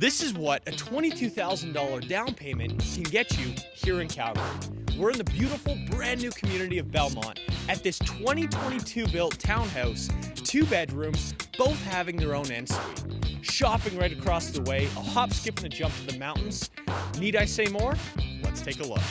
This is what a $22,000 down payment can get you here in Calgary. We're in the beautiful brand new community of Belmont at this 2022 built townhouse, 2 bedrooms, both having their own ensuite. Shopping right across the way, a hop, skip, and a jump to the mountains. Need I say more? Let's take a look.